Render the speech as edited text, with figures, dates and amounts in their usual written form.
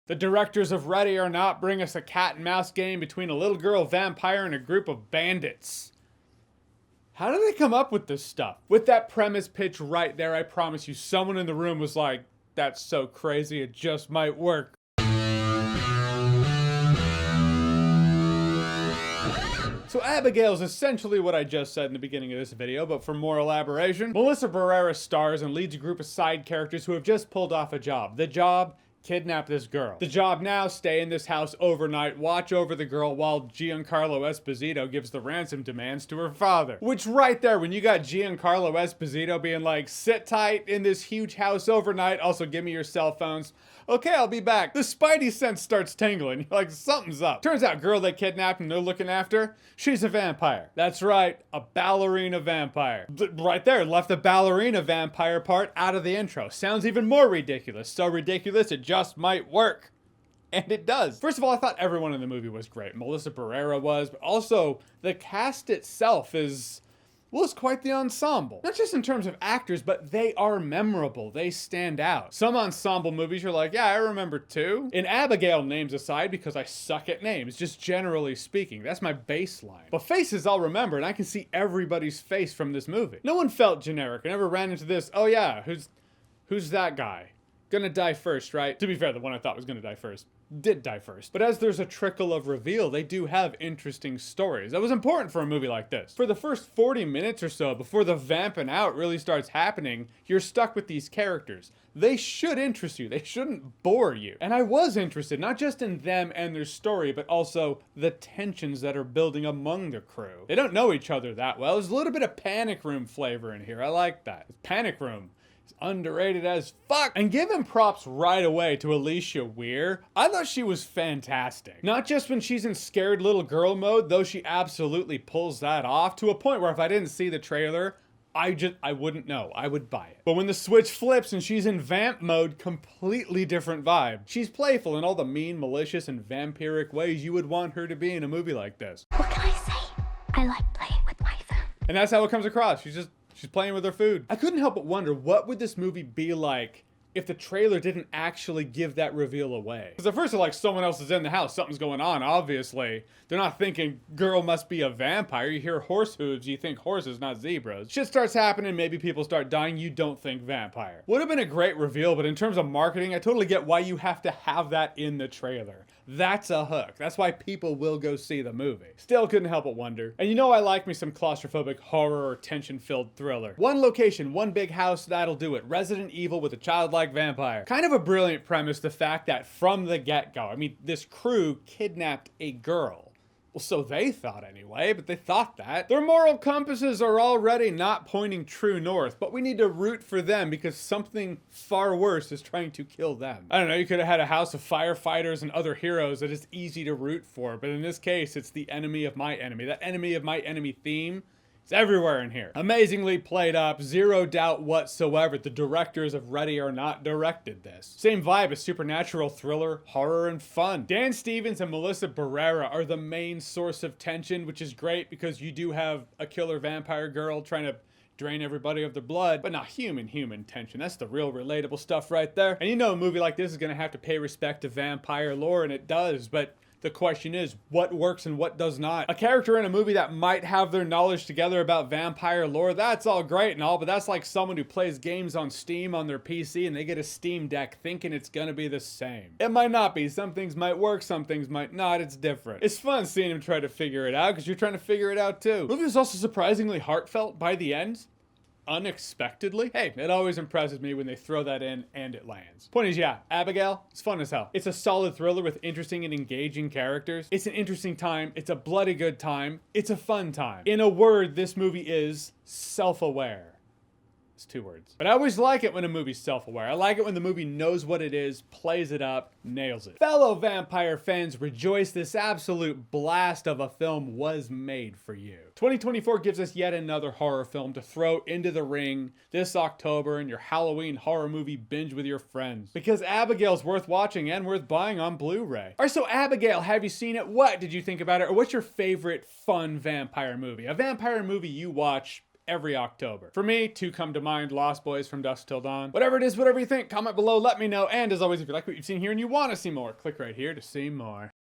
The directors of Ready or Not bring us a cat and mouse game between a little girl vampire and a group of bandits. How do they come up with this stuff? With that premise pitch right there, I promise you, someone in the room was like, that's so crazy, it just might work. So Abigail is essentially what I just said in the beginning of this video, but for more elaboration, Melissa Barrera stars and leads a group of side characters who have just pulled off a job. The job? Kidnap this girl. The job now, stay in this house overnight, watch over the girl while Giancarlo Esposito gives the ransom demands to her father. Which right there, when you got Giancarlo Esposito being like, sit tight in this huge house overnight, also give me your cell phones. Okay, I'll be back. The spidey sense starts tingling. You're like, something's up. Turns out girl they kidnapped and they're looking after, she's a vampire. That's right, a ballerina vampire. Right there, left the ballerina vampire part out of the intro. Sounds even more ridiculous. So ridiculous, it just might work. And it does. First of all, I thought everyone in the movie was great. Melissa Barrera was, but also the cast itself is... well, it's quite the ensemble. Not just in terms of actors, but they are memorable. They stand out. Some ensemble movies you're like, yeah, I remember too. In Abigail, names aside, because I suck at names, just generally speaking. That's my baseline. But faces I'll remember, and I can see everybody's face from this movie. No one felt generic. I never ran into this, oh yeah, who's that guy? Gonna die first, right? To be fair, the one I thought was gonna die first did die first. But as there's a trickle of reveal, they do have interesting stories. That was important for a movie like this. For the first 40 minutes or so, before the vamping out really starts happening, you're stuck with these characters. They should interest you. They shouldn't bore you. And I was interested, not just in them and their story, but also the tensions that are building among the crew. They don't know each other that well. There's a little bit of Panic Room flavor in here. I like that. Panic Room. Underrated as fuck. And giving props right away to Alicia Weir. I thought she was fantastic. Not just when she's in scared little girl mode, though she absolutely pulls that off to a point where if I didn't see the trailer, I wouldn't know. I would buy it. But when the switch flips and she's in vamp mode, completely different vibe. She's playful in all the mean, malicious, and vampiric ways you would want her to be in a movie like this. What can I say? I like playing with my phone. And that's how it comes across. She's playing with her food. I couldn't help but wonder, what would this movie be like if the trailer didn't actually give that reveal away? Because at first they're like, someone else is in the house, something's going on, obviously. They're not thinking, girl must be a vampire. You hear horse hooves, you think horses, not zebras. Shit starts happening, maybe people start dying, you don't think vampire. Would have been a great reveal, but in terms of marketing, I totally get why you have to have that in the trailer. That's a hook. That's why people will go see the movie. Still couldn't help but wonder. And you know I like me some claustrophobic horror or tension-filled thriller. One location, one big house, that'll do it. Resident Evil with a childlike vampire. Kind of a brilliant premise, the fact that from the get-go, I mean, this crew kidnapped a girl. Well, so they thought anyway, but they thought that. Their moral compasses are already not pointing true north, but we need to root for them because something far worse is trying to kill them. I don't know, you could have had a house of firefighters and other heroes that is easy to root for, but in this case, it's the enemy of my enemy. That enemy of my enemy theme, it's everywhere in here. Amazingly played up, zero doubt whatsoever. The directors of Ready or Not directed this. Same vibe, a supernatural thriller, horror, and fun. Dan Stevens and Melissa Barrera are the main source of tension, which is great because you do have a killer vampire girl trying to drain everybody of their blood, but not human tension. That's the real relatable stuff right there. And you know a movie like this is gonna have to pay respect to vampire lore, and it does, but the question is, what works and what does not? A character in a movie that might have their knowledge together about vampire lore, that's all great and all, but that's like someone who plays games on Steam on their PC and they get a Steam Deck thinking it's gonna be the same. It might not be. Some things might work, some things might not. It's different. It's fun seeing him try to figure it out because you're trying to figure it out too. The movie was also surprisingly heartfelt by the end. Unexpectedly. Hey, it always impresses me when they throw that in and it lands. Point is, yeah, Abigail, it's fun as hell. It's a solid thriller with interesting and engaging characters. It's an interesting time. It's a bloody good time. It's a fun time. In a word, this movie is self-aware. It's 2 words. But I always like it when a movie's self-aware. I like it when the movie knows what it is, plays it up, nails it. Fellow vampire fans, rejoice, this absolute blast of a film was made for you. 2024 gives us yet another horror film to throw into the ring this October in your Halloween horror movie binge with your friends. Because Abigail's worth watching and worth buying on Blu-ray. Alright, so Abigail, have you seen it? What did you think about it? Or what's your favorite fun vampire movie? A vampire movie you watch every October. For me, two come to mind: Lost Boys, From Dusk Till Dawn. Whatever it is, whatever you think, comment below, let me know. And as always, if you like what you've seen here and you want to see more, click right here to see more.